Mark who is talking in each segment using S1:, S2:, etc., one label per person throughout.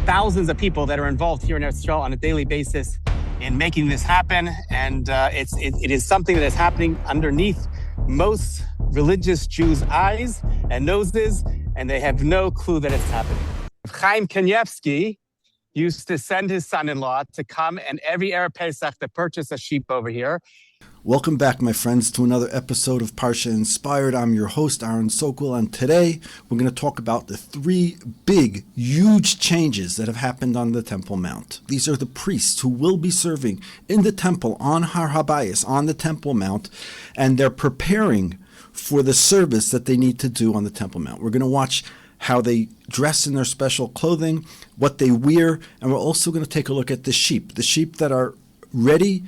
S1: thousands of people that are involved here in Israel on a daily basis in making this happen. And it is something that is happening underneath most religious Jews' eyes and noses, and they have no clue that it's happening. Chaim Kanievsky used to send his son-in-law to come and every Erev Pesach to purchase a sheep over here.
S2: Welcome back, my friends, to another episode of Parsha Inspired. I'm your host, Aaron Sokol, and today we're going to talk about the three big, huge changes that have happened on the Temple Mount. These are the priests who will be serving in the temple on Har HaBayis, on the Temple Mount, and they're preparing for the service that they need to do on the Temple Mount. We're going to watch how they dress in their special clothing, what they wear, and we're also going to take a look at the sheep that are ready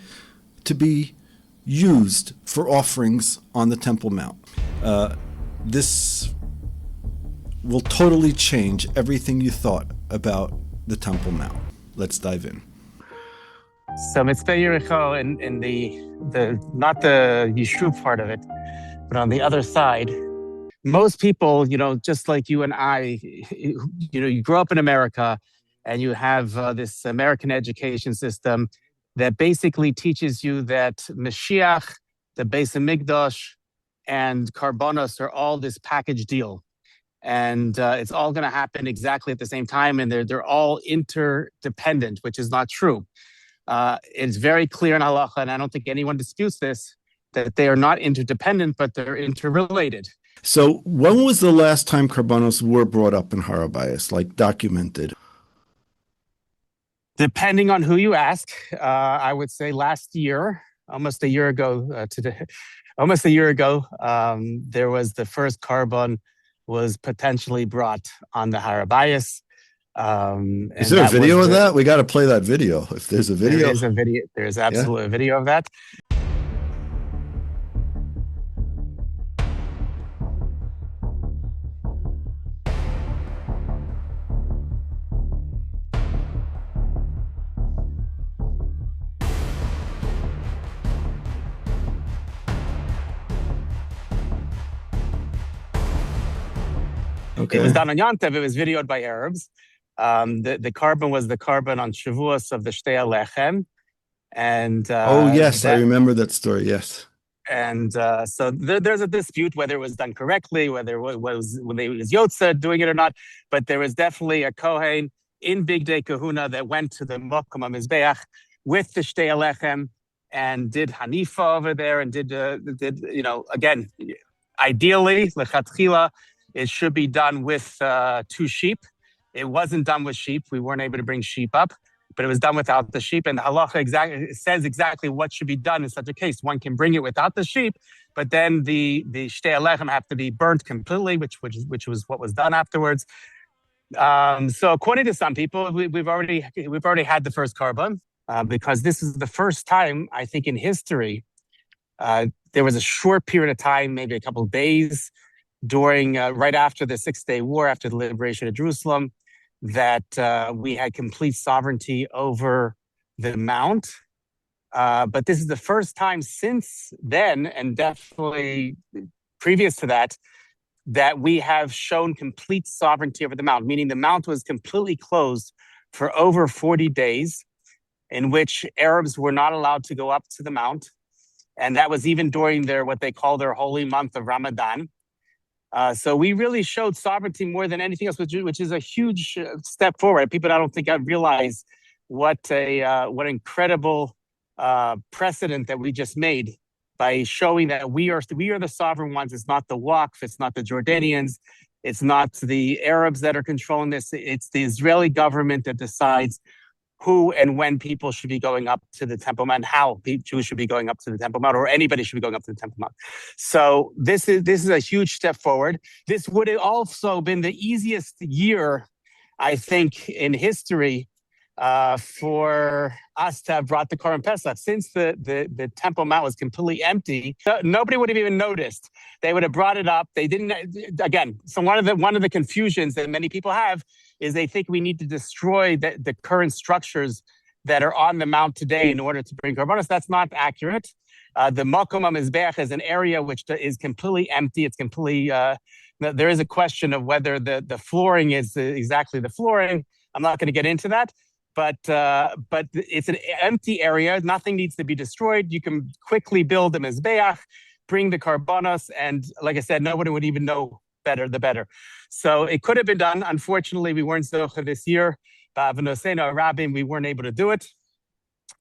S2: to be used for offerings on the Temple Mount. This will totally change everything you thought about the Temple Mount. Let's dive in.
S1: So Mitzvah Yericho in the not the Yishuv part of it, but on the other side, most people, just like you and I, you grow up in America and you have this American education system that basically teaches you that Mashiach, the Beis Hamikdash, and Karbonos are all this package deal. And it's all going to happen exactly at the same time, and they're all interdependent, which is not true. It's very clear in Halacha, and I don't think anyone disputes this, that they are not interdependent, but they're interrelated.
S2: So when was the last time Karbonos were brought up in Har HaBayis, like documented?
S1: Depending on who you ask, I would say last year, almost a year ago, there was the first carbon was potentially brought on the Har HaBayis.
S2: Is there a video of that? We got to play that video. If there's a video.
S1: There is a video. There's absolutely a video of that. Okay. It was done on Yontev. It was videoed by Arabs. The carbon was the carbon on Shavuos of the Shtei Alechem. And
S2: yes, I remember that story. Yes.
S1: And so there's a dispute whether it was done correctly, whether it was when they was Yotze doing it or not. But there was definitely a Kohen in Big Day Kahuna that went to the Mokum HaMizbeach with the Shtei Alechem and did Hanifa over there and did again, ideally lechatchila, it should be done with 2 sheep. It wasn't done with sheep. We weren't able to bring sheep up, but it was done without the sheep. And the halacha says exactly what should be done in such a case. One can bring it without the sheep, but then the shtei alechem have to be burnt completely, which was what was done afterwards. So according to some people, we've already had the first carbon because this is the first time, I think, in history. There was a short period of time, maybe a couple of days, during right after the 6-day war, after the liberation of Jerusalem, that we had complete sovereignty over the Mount. But this is the first time since then, and definitely previous to that, that we have shown complete sovereignty over the Mount, meaning the Mount was completely closed for over 40 days, in which Arabs were not allowed to go up to the Mount. And that was even during what they call their holy month of Ramadan. So we really showed sovereignty more than anything else, which is a huge step forward. People, I don't think I realize what incredible precedent that we just made by showing that we are the sovereign ones. It's not the Waqf, it's not the Jordanians, it's not the Arabs that are controlling this. It's the Israeli government that decides who and when people should be going up to the Temple Mount, how Jews should be going up to the Temple Mount, or anybody should be going up to the Temple Mount. So this is a huge step forward. This would have also been the easiest year, I think, in history for us to have brought the Korban Pesach. Since the Temple Mount was completely empty, nobody would have even noticed. They would have brought it up. They didn't. Again, so one of the confusions that many people have is they think we need to destroy the current structures that are on the Mount today in order to bring Karbonos. That's not accurate. The Mokum HaMizbeach is an area which is completely empty. It's completely, there is a question of whether the flooring is exactly the flooring. I'm not going to get into that. But it's an empty area. Nothing needs to be destroyed. You can quickly build a mizbeach, bring the karbanos, and like I said, nobody would even know better, the better. So it could have been done. Unfortunately, we weren't zocha this year. Rabin, we weren't able to do it.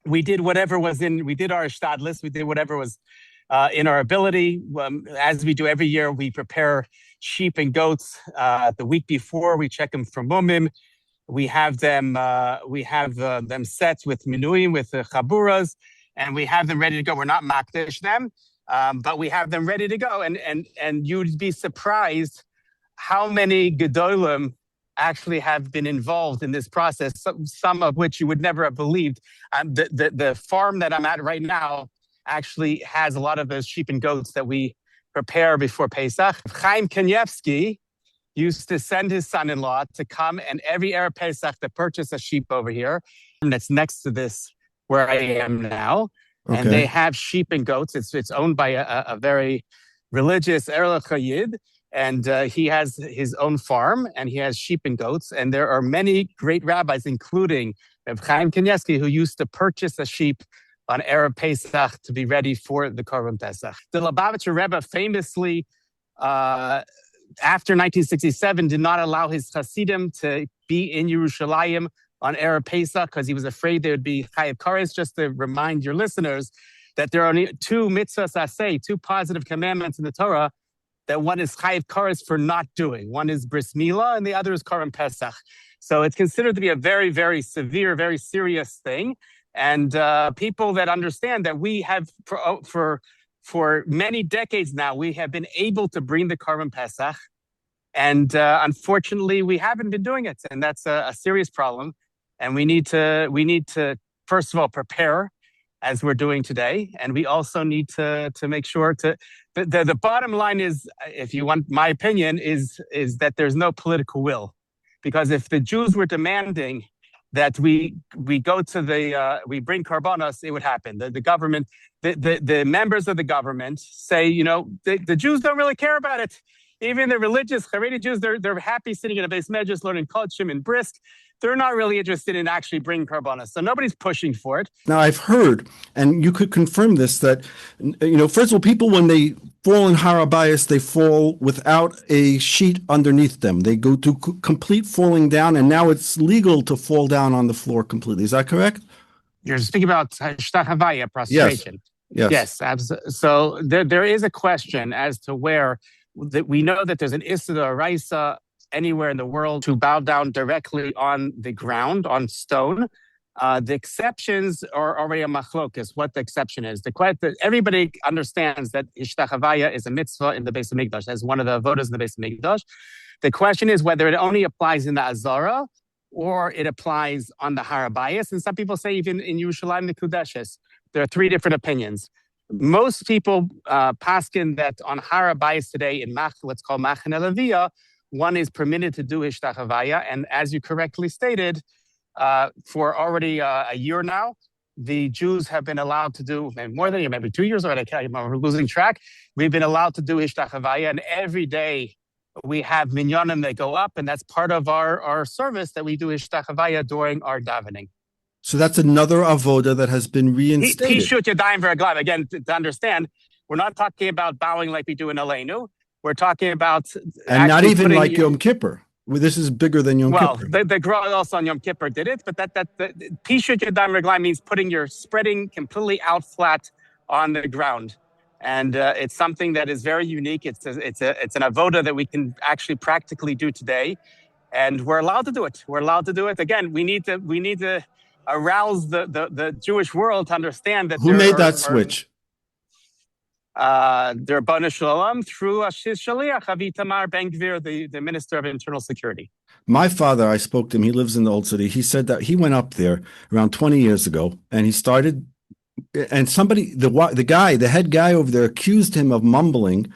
S1: We did whatever was in. We did our shtadlis. We did whatever was in our ability. As we do every year, we prepare sheep and goats the week before. We check them for mumim. We have them. Them set with minuim, with chaburas, and we have them ready to go. We're not makdish them, but we have them ready to go. And you'd be surprised how many gedolim actually have been involved in this process. Some of which you would never have believed. The farm that I'm at right now actually has a lot of those sheep and goats that we prepare before Pesach. Chaim Kanievsky used to send his son-in-law to come and every Erev Pesach to purchase a sheep over here that's next to this where I am now. Okay. And they have sheep and goats. It's owned by a very religious Erlich Yid, and he has his own farm and he has sheep and goats. And there are many great rabbis, including Reb Chaim Kanievsky, who used to purchase a sheep on Erev Pesach to be ready for the Korban Pesach. The Lubavitcher Rebbe famously after 1967, did not allow his Hasidim to be in Yerushalayim on Erev Pesach because he was afraid there would be chayav kares. Just to remind your listeners that there are only two mitzvahs aseh, two positive commandments in the Torah, that one is chayav kares for not doing. One is bris milah and the other is Korban Pesach. So it's considered to be a very, very severe, very serious thing. And people that understand that we have, for many decades now, we have been able to bring the Korban Pesach, and unfortunately, we haven't been doing it, and that's a serious problem. And we need to first of all prepare, as we're doing today, and we also need to make sure to. The bottom line is, if you want my opinion, is that there's no political will, because if the Jews were demanding that we go to we bring karbanos, it would happen. The government, the members of the government say, the Jews don't really care about it. Even the religious Haredi Jews, they're happy sitting in a base medrash learning Kodshim and Brisk. They're not really interested in actually bringing karbanos, so nobody's pushing for it.
S2: Now I've heard, and you could confirm this, that first of all, people when they fall in harabayas, they fall without a sheet underneath them. They go to complete falling down, and now it's legal to fall down on the floor completely. Is that correct?
S1: You're speaking about shtachavaya, prostration. Yes. Absolutely. So there is a question as to where that we know that there's an issa d'oraisa anywhere in the world to bow down directly on the ground, on stone. The exceptions are already a machlokas, what the exception is. Everybody understands that ishtachavaya is a mitzvah in the Beis HaMikdash, as one of the avodas in the Beis HaMikdash. The question is whether it only applies in the Azara or it applies on the Harabayas. And some people say even in Yerushalayim the Kudeshes. There are three different opinions. Most people paskin that on Harabayas today in what's called Machane Leviyah, one is permitted to do Ishtachavaya. And as you correctly stated, for already a year now, the Jews have been allowed to do, more than a year, maybe 2 years already, we're losing track. We've been allowed to do Ishtachavaya, and every day we have minyanim that go up, and that's part of our service that we do Ishtachavaya during our davening.
S2: So that's another avoda that has been reinstated.
S1: Pishut Yadayim V'Raglaim. Again, to understand, we're not talking about bowing like we do in Aleinu. We're talking about...
S2: And not even like Yom Kippur. Well, this is bigger than Yom Kippur.
S1: Well, the Gra also on Yom Kippur did it, but Pishut Yadayim V'Raglaim means spreading completely out flat on the ground. And it's something that is very unique. It's an avoda that we can actually practically do today. And we're allowed to do it. We're allowed to do it. Again, we need to arouse the Jewish world to understand that
S2: who made that switch?
S1: Their Bana Shalom through Ashish Shaliach Avi Tamar Ben Gvir, the Minister of Internal Security. My
S2: father, I spoke to him. He lives in the Old City. He said that he went up there around 20 years ago, and he started. And somebody, the head guy over there, accused him of mumbling,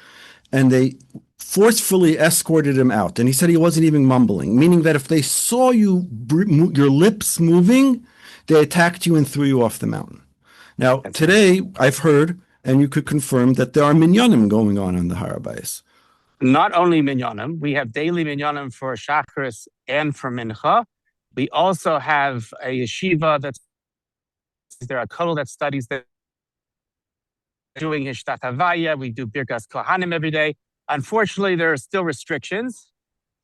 S2: and they forcefully escorted him out. And he said he wasn't even mumbling, meaning that if they saw your lips moving, they attacked you and threw you off the mountain. Now, today, I've heard, and you could confirm, that there are minyanim going on the Harabayas.
S1: Not only minyanim, we have daily minyanim for Shacharis and for Mincha. We also have a yeshiva that's there, a kollel that studies that doing Hishtat Havaya. We do Birkas Kohanim every day. Unfortunately, there are still restrictions.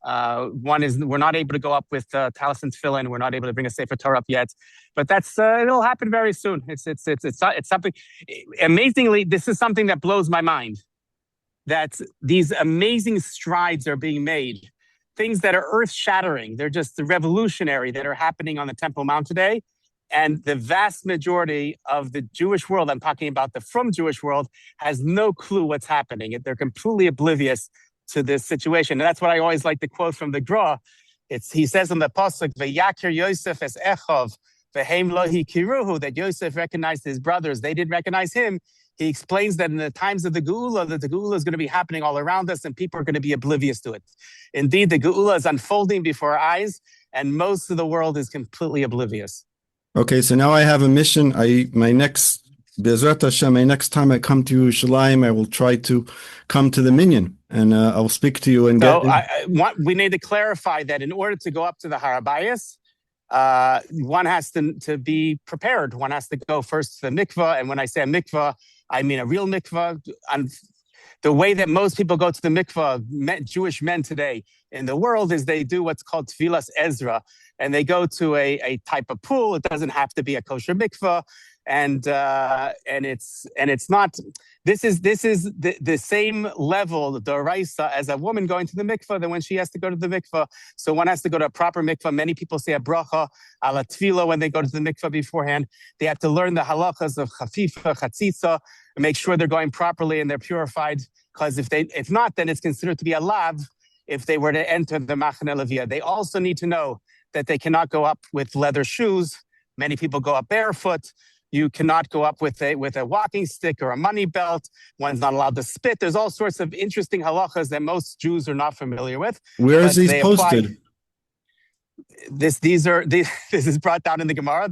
S1: One is we're not able to go up with Talis and Tefillin. We're not able to bring a Sefer Torah up yet, but that's it'll happen very soon. It's something. Amazingly, this is something that blows my mind. That these amazing strides are being made, things that are earth-shattering. They're just revolutionary that are happening on the Temple Mount today. And the vast majority of the Jewish world, I'm talking about the from Jewish world, has no clue what's happening. They're completely oblivious to this situation. And that's what I always like to quote from the Gra. He says in the Pasuk, V'yakir Yosef es echov, v'hem lo hikiruhu, that Yosef recognized his brothers. They didn't recognize him. He explains that in the times of the Geula, that the Geula is going to be happening all around us and people are going to be oblivious to it. Indeed, the Geula is unfolding before our eyes and most of the world is completely oblivious.
S2: Okay, so now I have a mission. Be'ezrat Hashem, my next time I come to Yerushalayim, I will try to come to the minyan, and I'll speak to you and
S1: we need to clarify that in order to go up to the Har HaBayis, one has to be prepared. One has to go first to the mikvah, and when I say a mikvah, I mean a real mikvah. The way that most people go to the mikvah, Jewish men today in the world, is they do what's called Tfilas Ezra, and they go to a type of pool. It doesn't have to be a kosher mikvah, and it's not. This is the same level, the Raisa, as a woman going to the mikvah than when she has to go to the mikvah. So one has to go to a proper mikvah. Many people say a bracha ala tefillah when they go to the mikvah beforehand. They have to learn the halachas of chafifa, chatzitza, and make sure they're going properly and they're purified. Because if not, then it's considered to be a lav if they were to enter the Machane Levia. They also need to know that they cannot go up with leather shoes. Many people go up barefoot. You cannot go up with a walking stick or a money belt. One's not allowed to spit. There's all sorts of interesting halachas that most Jews are not familiar with.
S2: Where is these posted?
S1: This is brought down in the Gemara.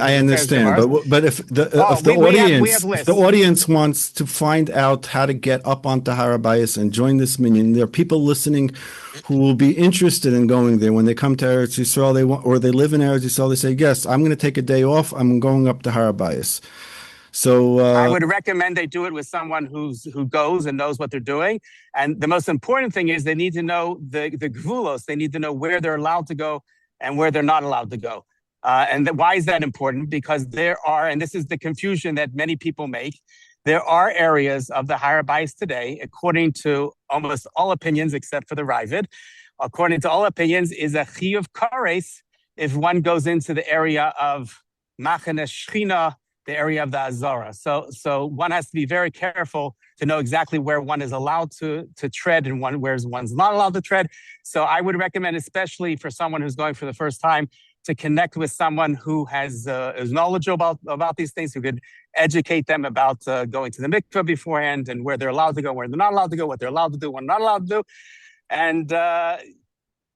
S2: I understand, but if the audience wants to find out how to get up onto Har HaBayis and join this minyan, there are people listening who will be interested in going there when they come to Eretz Yisrael. Or they live in Eretz Yisrael. They say, "Yes, I'm going to take a day off. I'm going up to Har HaBayis." So
S1: I would recommend they do it with someone who goes and knows what they're doing. And the most important thing is they need to know the gvulos. They need to know where they're allowed to go and where they're not allowed to go. Why is that important? Because there are, and this is the confusion that many people make, there are areas of the Har HaBayis today, according to almost all opinions except for the Ravid, according to all opinions, is a chiyuv kares if one goes into the area of Machane Shechina, the area of the Azara. So one has to be very careful to know exactly where one is allowed to tread and where one's not allowed to tread. So I would recommend, especially for someone who's going for the first time, to connect with someone who is knowledgeable about these things, who could educate them about going to the mikveh beforehand and where they're allowed to go, where they're not allowed to go, what they're allowed to do, what they're not allowed to do. And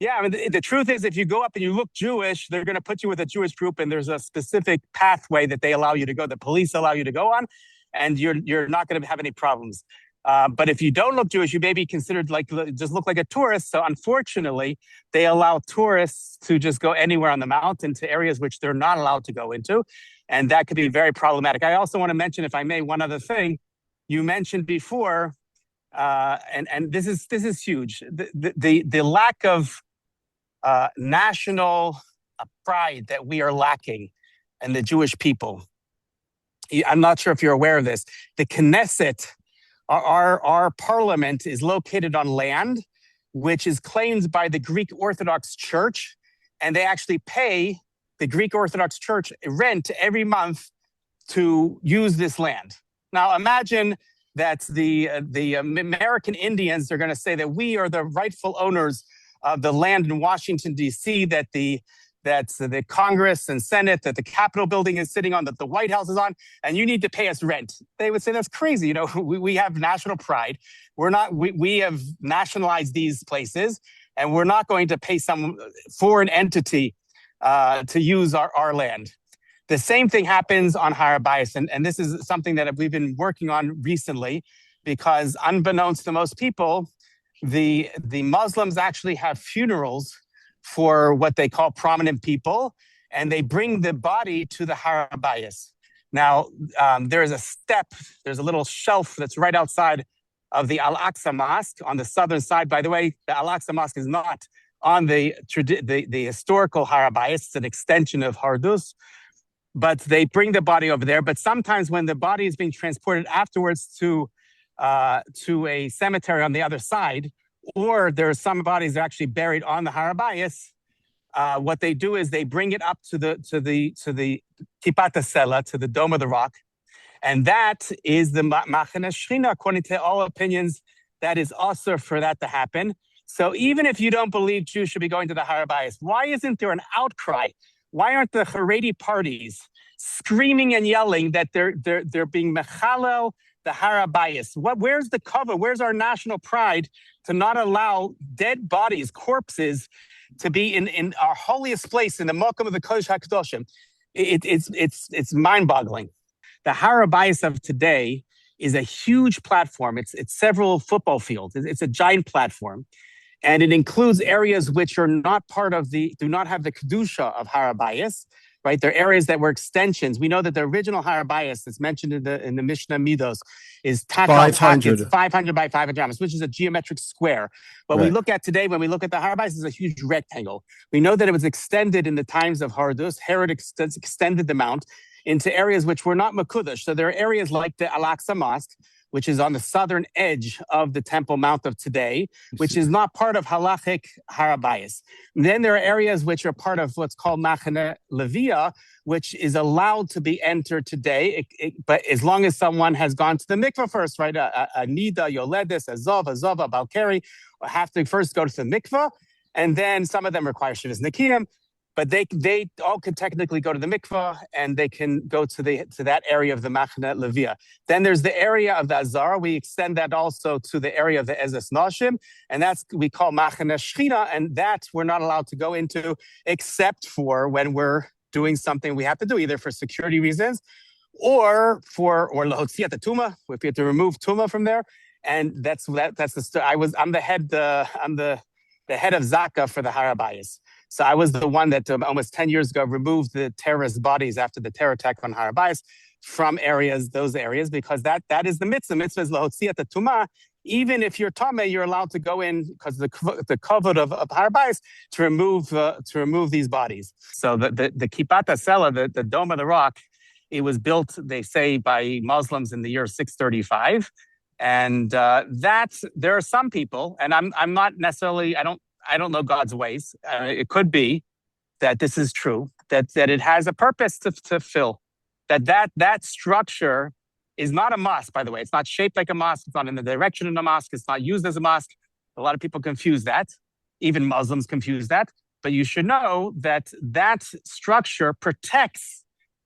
S1: the truth is, if you go up and you look Jewish, they're going to put you with a Jewish group, and there's a specific pathway that they allow you to go, the police allow you to go on, and you're not going to have any problems. But if you don't look Jewish, you may be considered just look like a tourist. So unfortunately, they allow tourists to just go anywhere on the mountain to areas which they're not allowed to go into, and that could be very problematic. I also want to mention, if I may, one other thing. You mentioned before, and this is huge. The lack of national pride that we are lacking in the Jewish people. I'm not sure if you're aware of this. The Knesset, our parliament, is located on land which is claimed by the Greek Orthodox Church, and they actually pay the Greek Orthodox Church rent every month to use this land. Now imagine that the American Indians are going to say that we are the rightful owners of the land in Washington, D.C., that the Congress and Senate, that the Capitol building is sitting on, that the White House is on, and you need to pay us rent. They would say, that's crazy. We have national pride. We have nationalized these places, and we're not going to pay some foreign entity to use our land. The same thing happens on Har HaBayis, and this is something that we've been working on recently, because unbeknownst to most people, the Muslims actually have funerals for what they call prominent people, and they bring the body to the Har HaBayis. Now, there's a little shelf that's right outside of the Al-Aqsa Mosque on the southern side. By the way, the Al-Aqsa Mosque is not on the historical Har HaBayis. It's an extension of Hardus, but they bring the body over there. But sometimes when the body is being transported afterwards to a cemetery on the other side, or there are some bodies that are actually buried on the Har HaBayis, what they do is they bring it up to the Kipat HaSela, to the Dome of the Rock, and that is the Machane Shechina. According to all opinions, that is also for that to happen. So even if you don't believe Jews should be going to the Har HaBayis, why isn't there an outcry? Why aren't the Haredi parties screaming and yelling that they're being mechalel the Har HaBayis? Where's the cover? Where's our national pride to not allow dead bodies, corpses, to be in our holiest place, in the Mokum of the Kodesh HaKadoshim? It's mind-boggling. The Har HaBayis of today is a huge platform. It's several football fields. It's a giant platform. And it includes areas which are not do not have the Kedusha of Har HaBayis, right? They're areas that were extensions. We know that the original Har HaBayis that's mentioned in the Mishnah Midos is 500 by 500 amas, which is a geometric square. But we look at today, when we look at the Har HaBayis, it's a huge rectangle. We know that it was extended in the times of Hardus. Herod extended the mount into areas which were not Makudash. So there are areas like the Al-Aqsa Mosque, which is on the southern edge of the Temple Mount of today, which is not part of halachic Har HaBayis. Then there are areas which are part of what's called Machane Levia, which is allowed to be entered today, but as long as someone has gone to the mikveh first, right? A Nida, Yoledis, a Zova, Balkari, have to first go to the mikveh, and then some of them require Shivas Nikiyim. But they all can technically go to the mikvah, and they can go to that area of the Machane Levia. Then there's the area of the Azara. We extend that also to the area of the Ezes Nashim, and that's we call Machane Shechina, and that we're not allowed to go into except for when we're doing something we have to do, either for security reasons or Lahotziat the Tuma, if we have to remove Tuma from there. And that's the I'm the head of Zaka for the Har HaBayis. So I was the one that almost 10 years ago removed the terrorist bodies after the terror attack on Har HaBayis from those areas, because that is the mitzvah. Mitzvah is lahotziat tumah. Even if you're tameh, you're allowed to go in because the kavod of Har HaBayis to remove these bodies. So the Kipat HaSela, the Dome of the Rock, it was built, they say, by Muslims in the year 635, and there are some people, and I'm not necessarily, I don't know God's ways. It could be that this is true, that it has a purpose to fill, that structure is not a mosque, by the way. It's not shaped like a mosque. It's not in the direction of a mosque. It's not used as a mosque. A lot of people confuse that. Even Muslims confuse that. But you should know that structure protects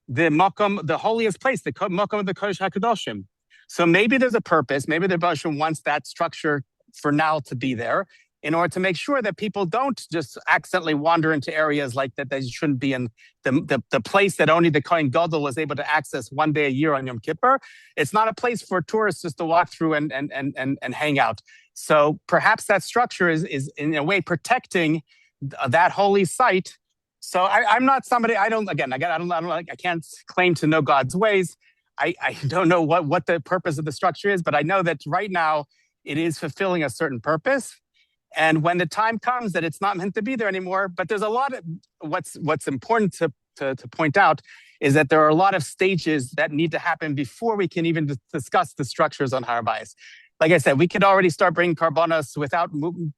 S1: the Makom, the holiest place, the Makom of the Kodesh HaKadoshim. So maybe there's a purpose. Maybe the Baruch wants that structure for now to be there, in order to make sure that people don't just accidentally wander into areas like that they shouldn't be in, the place that only the Kohen Gadol was able to access one day a year on Yom Kippur. It's not a place for tourists just to walk through and hang out. So perhaps that structure is in a way protecting that holy site. So I'm not somebody, I can't claim to know God's ways. I don't know what the purpose of the structure is, but I know that right now it is fulfilling a certain purpose. And when the time comes that it's not meant to be there anymore, but there's a lot of what's important to point out is that there are a lot of stages that need to happen before we can even discuss the structures on Har HaBayis. Like I said, we can already start bringing karbonos without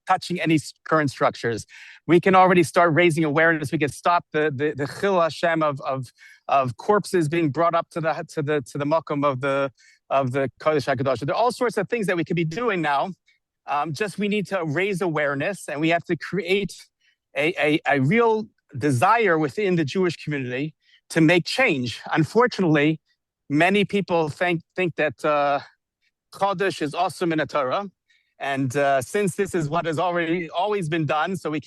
S1: touching any current structures. We can already start raising awareness. We can stop the chil Hashem of corpses being brought up to the makom of the Kodesh HaKadosh. There are all sorts of things that we could be doing now. Just we need to raise awareness, and we have to create a real desire within the Jewish community to make change. Unfortunately, many people think that Chodesh is awesome in a Torah, and since this is what has always been done, so we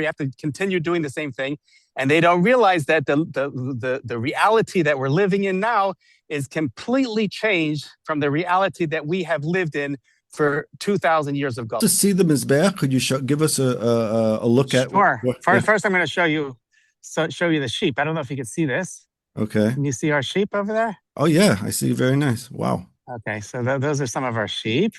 S1: have to continue doing the same thing. And they don't realize that the reality that we're living in now is completely changed from the reality that we have lived in for 2,000 years of gold.
S2: To see the Mizbeach, could you give us a look at?
S1: Sure. First, I'm going to show you the sheep. I don't know if you can see this.
S2: Okay.
S1: Can you see our sheep over there?
S2: Oh yeah, I see. Very nice. Wow.
S1: Okay, so those are some of our sheep.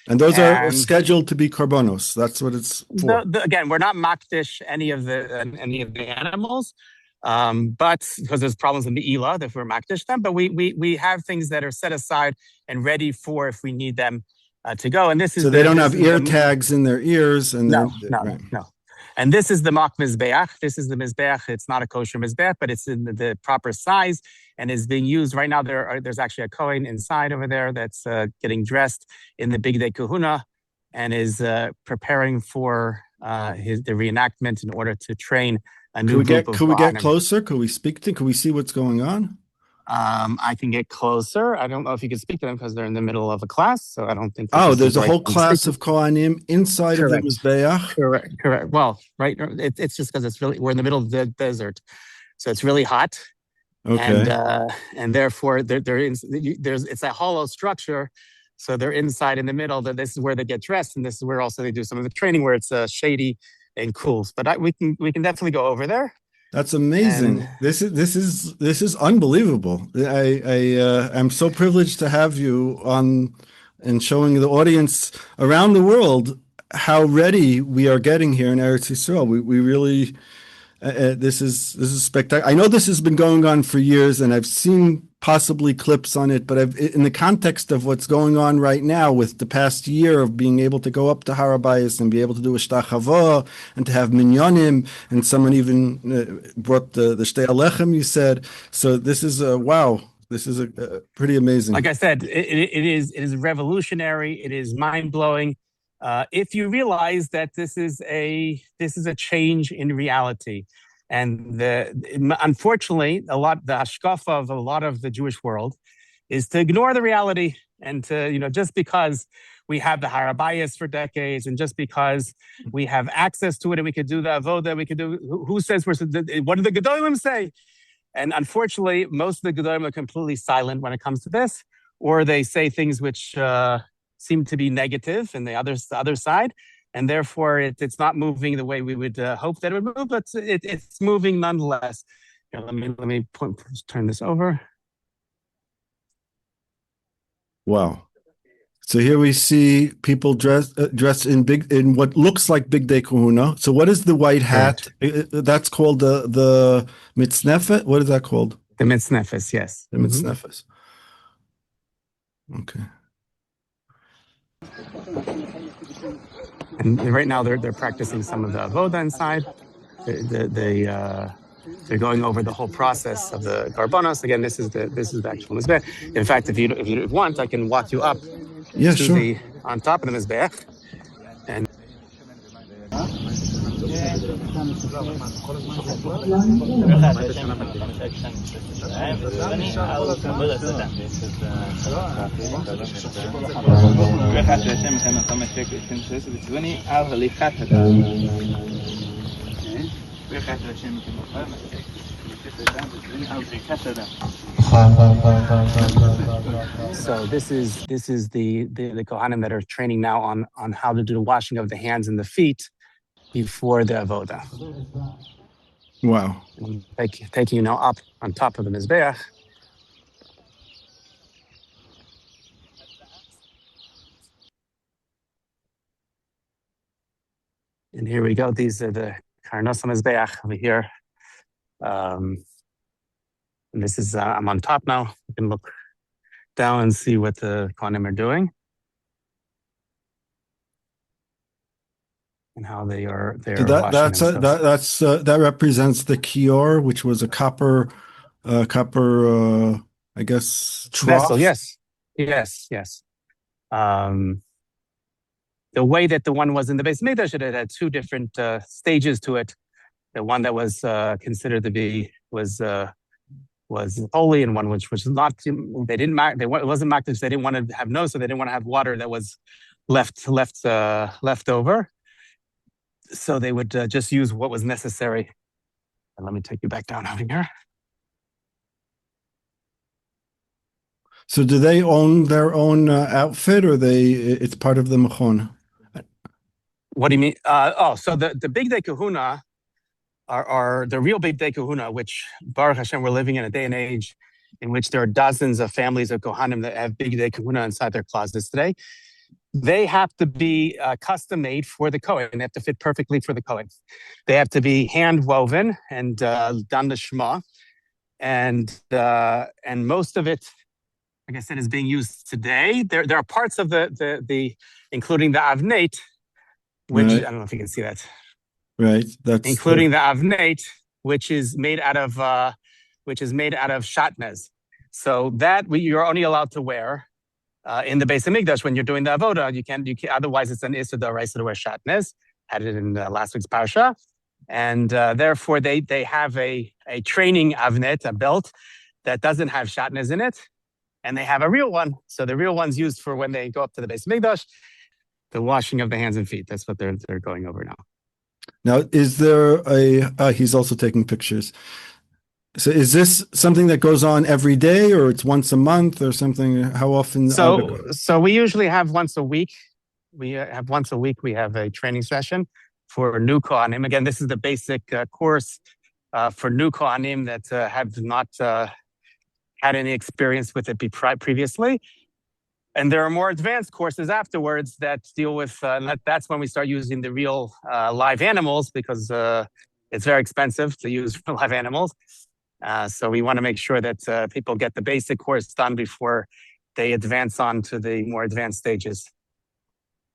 S2: And those are scheduled to be korbanos. That's what it's for.
S1: Again, we're not makdish any of the animals, but because there's problems in the Elah if we're makdish them. But we have things that are set aside and ready for if we need them to go. And this is
S2: so they don't have ear tags in their ears. And
S1: no.
S2: Right.
S1: And this is the mock mizbeach. This is the mizbeach. It's not a kosher mizbeach, but it's in the proper size and is being used right now. There's actually a kohen inside over there that's getting dressed in the Big Day Kahuna and is preparing for the reenactment in order to train a new group of.
S2: Could we get closer? Could we speak to? Could we see what's going on?
S1: I can get closer. I don't know if you can speak to them because they're in the middle of a class, so I don't think.
S2: There's a whole class of Kohanim inside of the Mizbeach.
S1: Correct. Well, right. It's just because we're in the middle of the desert, so it's really hot.
S2: Okay.
S1: And therefore, it's a hollow structure, so they're inside in the middle. That this is where they get dressed, and this is where also they do some of the training, where it's shady and cool. But we can definitely go over there.
S2: That's amazing. This is unbelievable. I'm so privileged to have you on and showing the audience around the world how ready we are getting here in Eretz Yisrael. We really this is spectacular. I know this has been going on for years, and I've seen possibly clips on it, but in the context of what's going on right now with the past year of being able to go up to Har HaBayis and be able to do a shtachava and to have minyanim, and someone even brought the shtei alechem, you said. So this is wow. This is a pretty amazing.
S1: Like I said, it is revolutionary. It is mind blowing. If you realize that this is a change in reality, and unfortunately, the hashkafa of a lot of the Jewish world is to ignore the reality and to just because we have the Har HaBayis for decades, and just because we have access to it and we could do the avoda, we could do. Who says what do the Gedolim say? And unfortunately, most of the Gedolim are completely silent when it comes to this, or they say things which seem to be negative in the other side, and therefore it's not moving the way we would hope that it would move, but it's moving nonetheless. Here, let me turn this over.
S2: Wow. So here we see people dressed in what looks like Big Day Kahuna. So what is the white hat? That's called the mitznefes. What is that called?
S1: The mitznefes, yes.
S2: The mitznefes. Okay.
S1: And right now they're practicing some of the avoda inside. They're going over the whole process of the karbanos. Again, this is the actual mizbech. In fact, if you want, I can walk you up.
S2: Yeah, sure.
S1: On top of the mizbech. And so this is the Kohanim that are training now on how to do the washing of the hands and the feet before the avoda.
S2: Wow.
S1: Taking you now up on top of the mizbeach. And here we go. These are the karnos mizbeach over here. And this is I'm on top now. You can look down and see what the Kohanim are doing and how they're washing themselves.
S2: That represents the kior, which was a copper I guess trough.
S1: Vessel, yes. The way that the one was in the Beis Mikdash, it had two different stages to it. The one that was considered to be was holy, and one which was not. They didn't. It wasn't makdash. They didn't want to have so they didn't want to have water that was left over. So they would just use what was necessary. And let me take you back down over here.
S2: So do they own their own outfit, or it's part of the Mechon?
S1: What do you mean? So the Big Day Kahuna are the real Big Day Kahuna, which Baruch Hashem, we're living in a day and age in which there are dozens of families of Kohanim that have Big Day Kahuna inside their closets today. They have to be custom made for the Kohen. They have to fit perfectly for the Kohen. They have to be hand woven and done the Shema. And most of it, like I said, is being used today. There are parts of the including the Avnate, which
S2: Right.
S1: I don't know if you can see that.
S2: Right. That's
S1: including the Avnate, which is made out of shatnez. So that you're only allowed to wear in the Beis Hamikdash when you're doing the avoda. You can't. Otherwise, it's an issur d'oraisa to wear shatnez. Had it in last week's parsha, and therefore they have a training avnet, a belt that doesn't have shatnez in it, and they have a real one. So the real one's used for when they go up to the Beis Hamikdash, the washing of the hands and feet. That's what they're going over now.
S2: Now, is there he's also taking pictures. So is this something that goes on every day, or it's once a month or something? How often?
S1: So we usually have once a week. We have a training session for new Kohanim. Again, this is the basic course for new Kohanim that have not had any experience with it previously. And there are more advanced courses afterwards that deal with, that's when we start using the real live animals, because it's very expensive to use live animals. So we want to make sure that people get the basic course done before they advance on to the more advanced stages.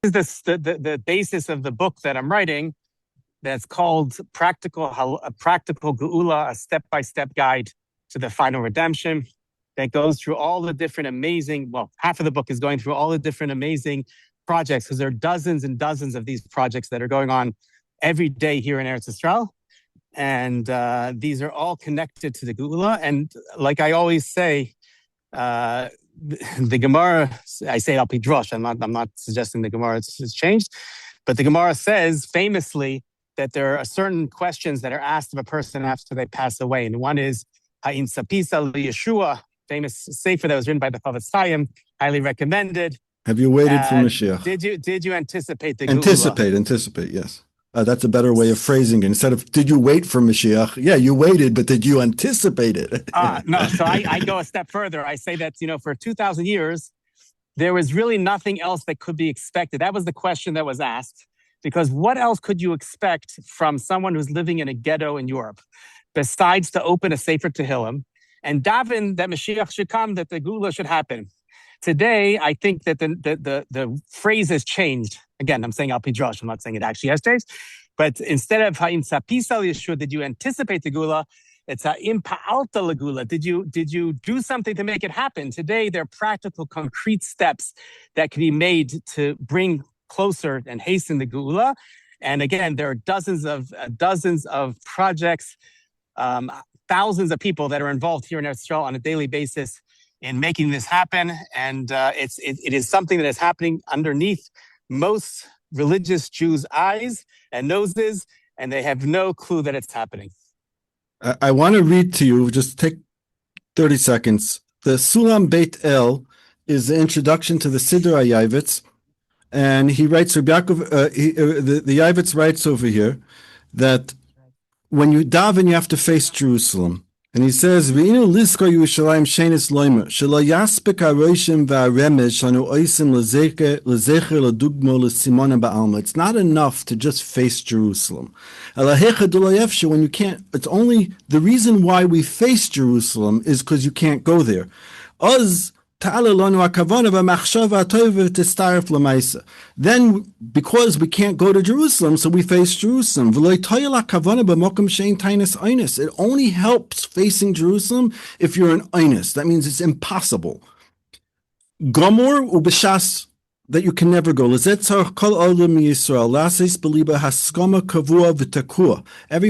S1: This is the basis of the book that I'm writing, that's called Practical Geula, a step-by-step guide to the final redemption, that goes through all the different amazing, half of the book is going through all the different amazing projects, because there are dozens and dozens of these projects that are going on every day here in Eretz Yisrael. And these are all connected to the Geula. And like I always say, the Gemara, I say Al Pi Drosh, I'm not suggesting the Gemara has changed, but the Gemara says famously that there are certain questions that are asked of a person after they pass away. And one is, Ha'im Sapisa Yeshua, famous sefer that was written by the Chavetz Chaim, highly recommended.
S2: Have you waited for Mashiach?
S1: Did you anticipate the
S2: Geula? Anticipate, yes. That's a better way of phrasing it. Instead of, did you wait for Mashiach? Yeah, you waited, but did you anticipate it?
S1: No, so I go a step further. I say that, for 2,000 years, there was really nothing else that could be expected. That was the question that was asked, because what else could you expect from someone who's living in a ghetto in Europe, besides to open a Sefer Tehillim and daven that Mashiach should come, that the Geula should happen? Today, I think that the phrase has changed. Again, I'm saying Al Pi Drosh. I'm not saying it actually has changed. But instead of Ha'im Sapisa Yeshua, did you anticipate the Geula? It's Ha'im Pa'alta L'Geula. Did you do something to make it happen? Today, there are practical, concrete steps that can be made to bring closer and hasten the Geula. And again, there are dozens of projects, thousands of people that are involved here in Eretz Yisrael on a daily basis in making this happen. And it is something that is happening underneath most religious Jews' eyes and noses, and they have no clue that it's happening.
S2: I want to read to you, just take 30 seconds. The Sulam Beit El is the introduction to the Siddur HaYavitz, and he writes, Rabbi Yaakov, the Yavitz writes over here that when you daven, you have to face Jerusalem. And he says, "V'inu liskar Yerushalayim shenis loimer, shelo yaspek haroshim v'haremez shanu oisim lezecher ledugmo lesimona ba'alma." It's not enough to just face Jerusalem. Elahecha dulayefshe, when you can't, it's only, the reason why we face Jerusalem is because you can't go there. Oz then, because we can't go to Jerusalem, so we face Jerusalem. It only helps facing Jerusalem if you're an Einus. That means it's impossible. Gomor ubishas, that you can never go. Every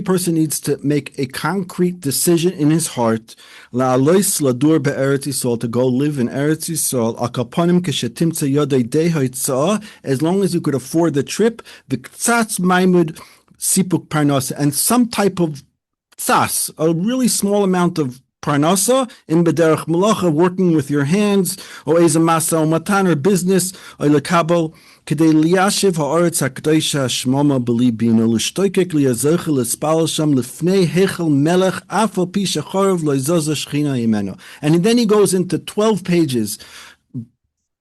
S2: person needs to make a concrete decision in his heart to go live in Eretz Yisrael, as long as you could afford the trip, and some type of tzas, a really small amount of parnasa, in bederach malacha, working with your hands, or eza masa o matan, or business, or lekabel, kedei liyashiv ha'aretz ha'kdosha shmoma b'li bina, l'shtoikek liyazoche l'spal sham lifnei hechel melech afal pi shechorov loizoza shchina yimeno. And then he goes into 12 pages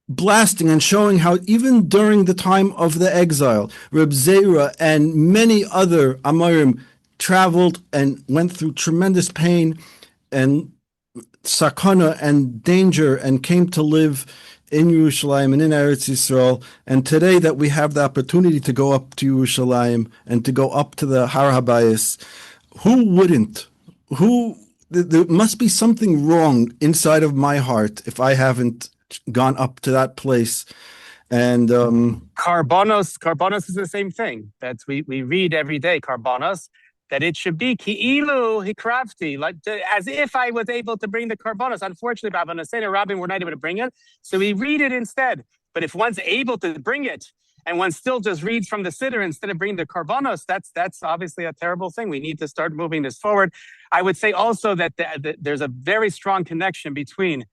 S2: blasting and showing how even during the time of the exile, Reb Zera and many other Amorim traveled and went through tremendous pain and sakana and danger and came to live in Yerushalayim and in Eretz Yisrael. And today that we have the opportunity to go up to Yerushalayim and to go up to the Har HaBayis, who wouldn't? There must be something wrong inside of my heart if I haven't gone up to that place. And
S1: Karbonos is the same thing. That's we read every day, Karbonos, that it should be ki'ilu hikrafti, like as if I was able to bring the Karbonos. Unfortunately, Rabbi Nasser Rabin were not able to bring it, so we read it instead. But if one's able to bring it and one still just reads from the siddur instead of bringing the Karbonos, that's obviously a terrible thing. We need to start moving this forward. I would say also that there's a very strong connection between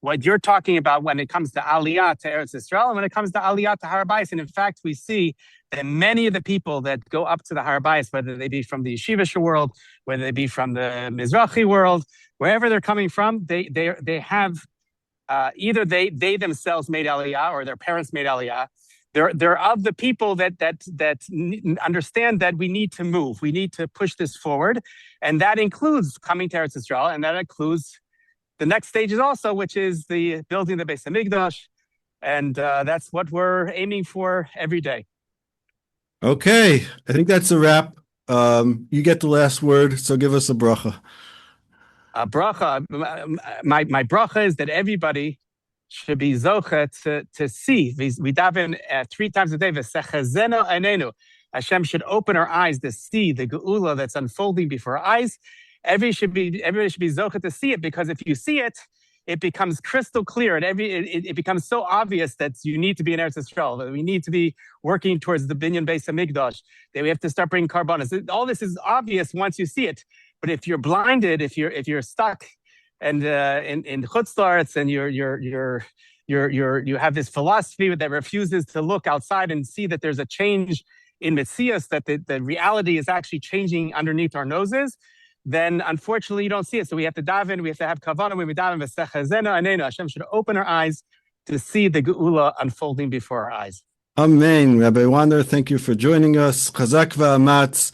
S1: what you're talking about when it comes to Aliyah to Eretz Yisrael and when it comes to Aliyah to Har HaBayis. And in fact, we see that many of the people that go up to the Har HaBayis, whether they be from the Yeshivish world, whether they be from the Mizrahi world, wherever they're coming from, they have either they themselves made Aliyah or their parents made Aliyah. They're of the people that understand that we need to move, we need to push this forward, and that includes coming to Eretz Yisrael, and that includes the next stage is also, which is the building the Beis Hamikdash, and that's what we're aiming for every day.
S2: Okay, I think that's a wrap. You get the last word, so give us a bracha.
S1: My bracha is that everybody should be zocha to see. We daven 3 times a day. V'sechazeno einenu. Hashem should open our eyes to see the geula that's unfolding before our eyes. Everybody should be zocha to see it, because if you see it, it becomes crystal clear, and it becomes so obvious that you need to be in Eretz Yisrael, that we need to be working towards the Binyan Beis Hamikdash, that we have to start bringing Karbonos. All this is obvious once you see it, but if you're blinded, if you're stuck and in chutzlaretz, and you have this philosophy that refuses to look outside and see that there's a change in Metzias, that the reality is actually changing underneath our noses, then unfortunately you don't see it. So we have to daven, we have to have kavanah when we daven, v'sechazeno einenu. Hashem should open our eyes to see the geula unfolding before our eyes.
S2: Amen. Rabbi Wander, thank you for joining us. Chazak v'amatz.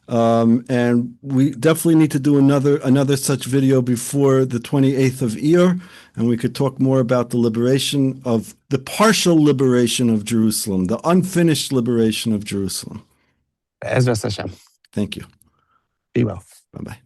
S2: And we definitely need to do another such video before the 28th of Iyar, and we could talk more about the partial liberation of Jerusalem, the unfinished liberation of Jerusalem.
S1: Ezras Hashem.
S2: Thank you.
S1: Be well.
S2: Bye-bye.